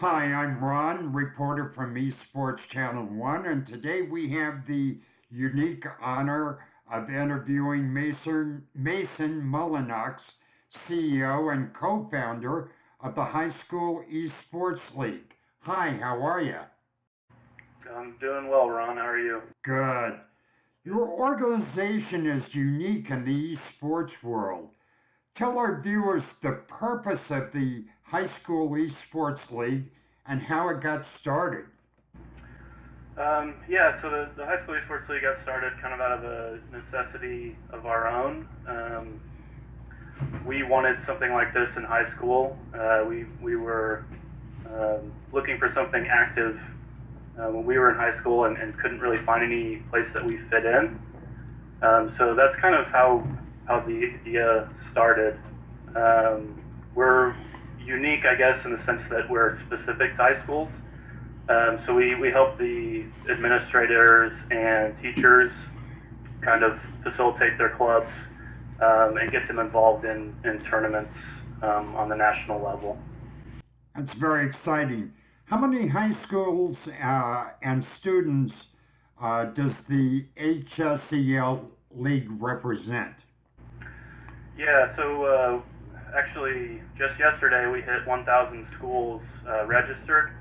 Hi, I'm Ron, reporter from eSportsChannel 1, and today we have the unique honor of interviewing Mason Mullenioux, CEO and co-founder of the High School Esports League. Hi, how are you? I'm doing well, Ron. How are you? Good. Your organization is unique in the esports world. Tell our viewers the purpose of the High School Esports League and how it got started. Yeah, so the High School Esports League got started kind of out of a necessity of our own. We wanted something like this in high school. We were looking for something active when we were in high school and couldn't really find any place that we fit in. So that's kind of how the idea started. We're unique, I guess, in the sense that we're specific to high schools. So we help the administrators and teachers kind of facilitate their clubs and get them involved in tournaments on the national level. That's very exciting. How many high schools and students does the HSEL League represent? Yeah, so actually just yesterday we hit 1,000 schools registered,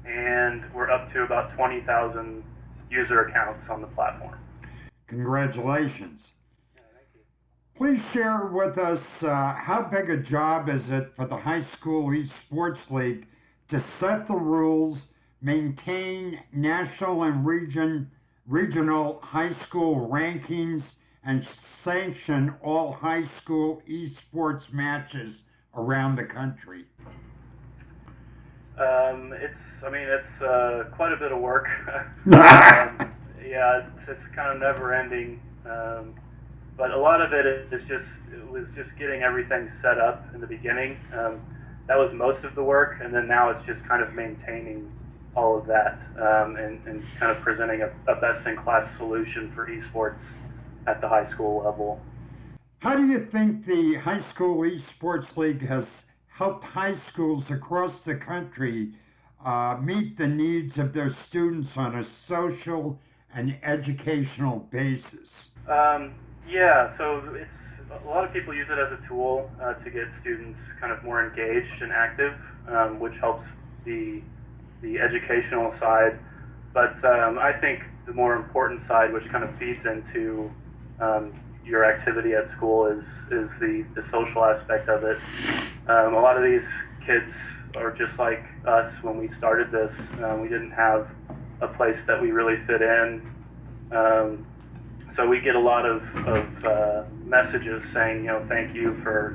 and we're up to about 20,000 user accounts on the platform. Congratulations. Yeah, thank you. Please share with us how big a job is it for the High School Esports League to set the rules, maintain national and regional high school rankings, and sanction all high school esports matches around the country? It's quite a bit of work. Yeah, it's kind of never ending. But a lot of it was just getting everything set up in the beginning. That was most of the work, and then now it's just kind of maintaining all of that and kind of presenting a best-in-class solution for esports at the high school level. How do you think the High School Esports League has helped high schools across the country meet the needs of their students on a social and educational basis? Yeah, so a lot of people use it as a tool to get students kind of more engaged and active, which helps the educational side. But I think the more important side, which kind of feeds into your activity at school, is the social aspect of it. A lot of these kids are just like us when we started this. We didn't have a place that we really fit in. So we get a lot of messages saying, thank you for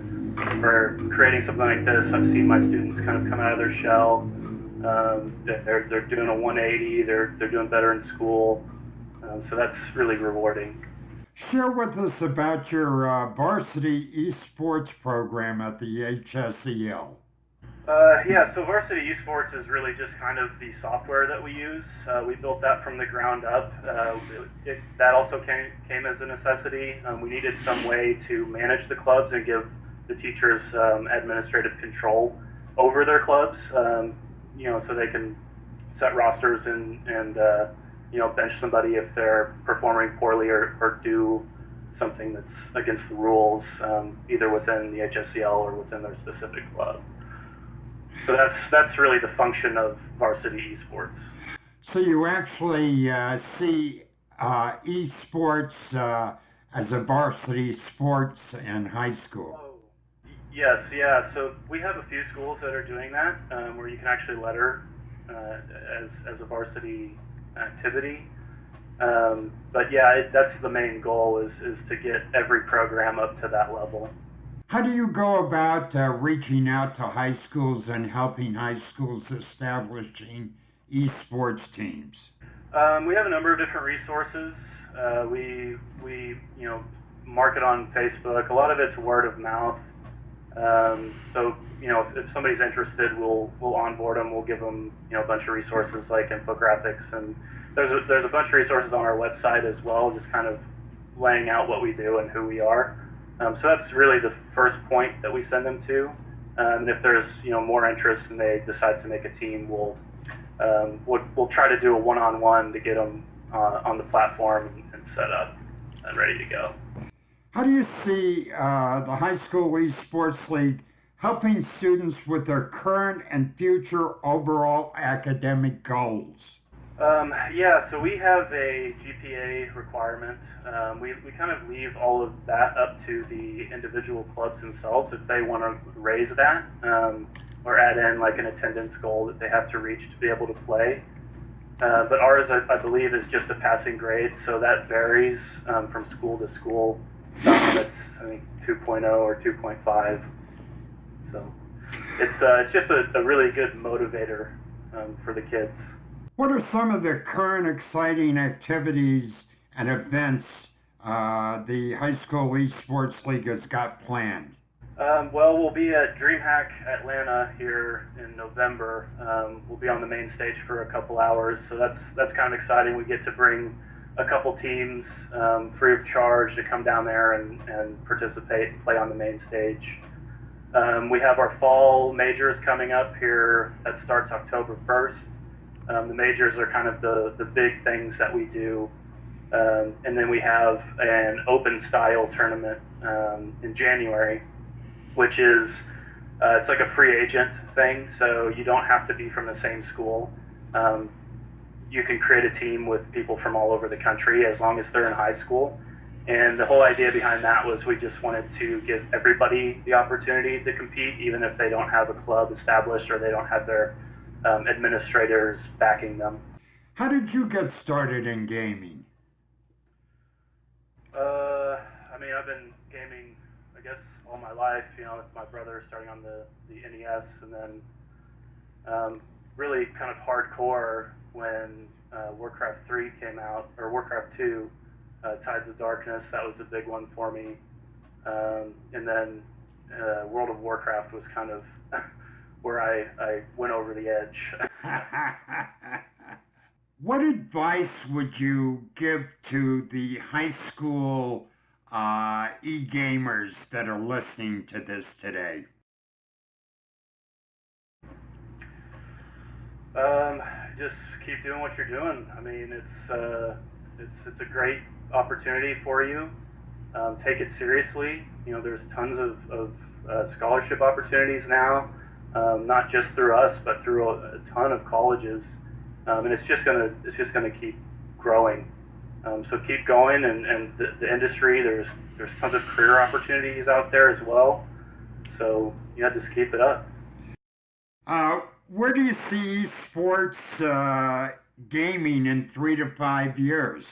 creating something like this. I've seen my students kind of come out of their shell. They're doing a 180. They're doing better in school. So that's really rewarding. Share with us about your varsity esports program at the HSEL. Yeah, so Varsity Esports is really just kind of the software that we use. We built that from the ground up. That also came as a necessity. We needed some way to manage the clubs and give the teachers administrative control over their clubs, so they can set rosters and bench somebody if they're performing poorly or do something that's against the rules, either within the HSEL or within their specific club. So that's really the function of Varsity Esports. So you actually see esports as a varsity sports in high school? Oh, yes, yeah. So we have a few schools that are doing that, where you can actually letter as a varsity activity. But yeah, that's the main goal is to get every program up to that level. How do you go about reaching out to high schools and helping high schools establishing esports teams? We have a number of different resources. We market on Facebook. A lot of it's word of mouth. So if somebody's interested, we'll onboard them. We'll give them a bunch of resources like infographics, and there's a bunch of resources on our website as well, just kind of laying out what we do and who we are. So that's really the first point that we send them to. And if there's more interest and they decide to make a team, we'll try to do a one-on-one to get them on the platform and set up and ready to go. How do you see the High School Esports League helping students with their current and future overall academic goals? Yeah, so we have a GPA requirement. We kind of leave all of that up to the individual clubs themselves if they want to raise that or add in like an attendance goal that they have to reach to be able to play. But ours, I believe, is just a passing grade, so that varies from school to school. That's, I think, 2.0 or 2.5. So it's just a really good motivator for the kids. What are some of the current exciting activities and events the High School Esports League has got planned? Well, we'll be at DreamHack Atlanta here in November. We'll be on the main stage for a couple hours, so that's kind of exciting. We get to bring a couple teams free of charge to come down there and participate and play on the main stage. We have our fall majors coming up here. That starts October 1st. The majors are kind of the big things that we do. And then we have an open style tournament in January, which is it's like a free agent thing, so you don't have to be from the same school. You can create a team with people from all over the country as long as they're in high school. And the whole idea behind that was we just wanted to give everybody the opportunity to compete, even if they don't have a club established or they don't have their administrators backing them. How did you get started in gaming? I mean, I've been gaming, I guess, all my life. With my brother starting on the NES, and then really kind of hardcore when Warcraft 3 came out, or Warcraft 2, Tides of Darkness. That was a big one for me. And then World of Warcraft was kind of where I went over the edge. What advice would you give to the high school e-gamers that are listening to this today? Just keep doing what you're doing. I mean, it's a great opportunity for you. Take it seriously. There's tons of scholarship opportunities now. Not just through us, but through a ton of colleges, and it's just gonna keep growing. So keep going, and the industry, there's tons of career opportunities out there as well. So just keep it up. Where do you see esports gaming in 3 to 5 years?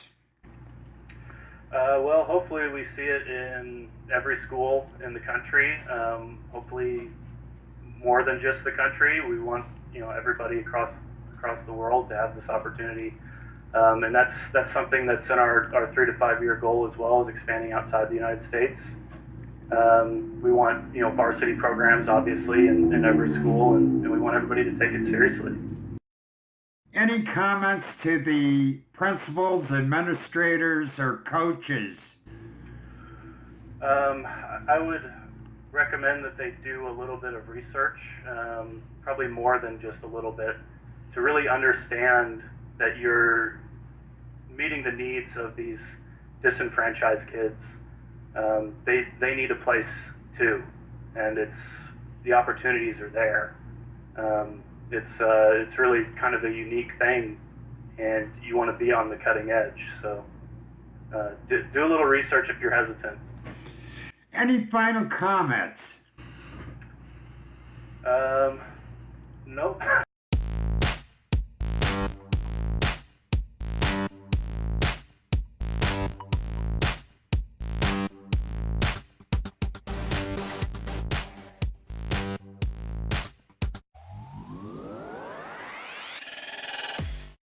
Well, hopefully we see it in every school in the country. Hopefully more than just the country. We want everybody across the world to have this opportunity, and that's something that's in our 3 to 5 year goal, as well as expanding outside the United States. We want varsity programs, obviously, in every school, and we want everybody to take it seriously. Any comments to the principals, administrators, or coaches? I would recommend that they do a little bit of research, probably more than just a little bit, to really understand that you're meeting the needs of these disenfranchised kids. They need a place too, and the opportunities are there. It's really kind of a unique thing, and you want to be on the cutting edge. So do a little research if you're hesitant. Any final comments? Nope.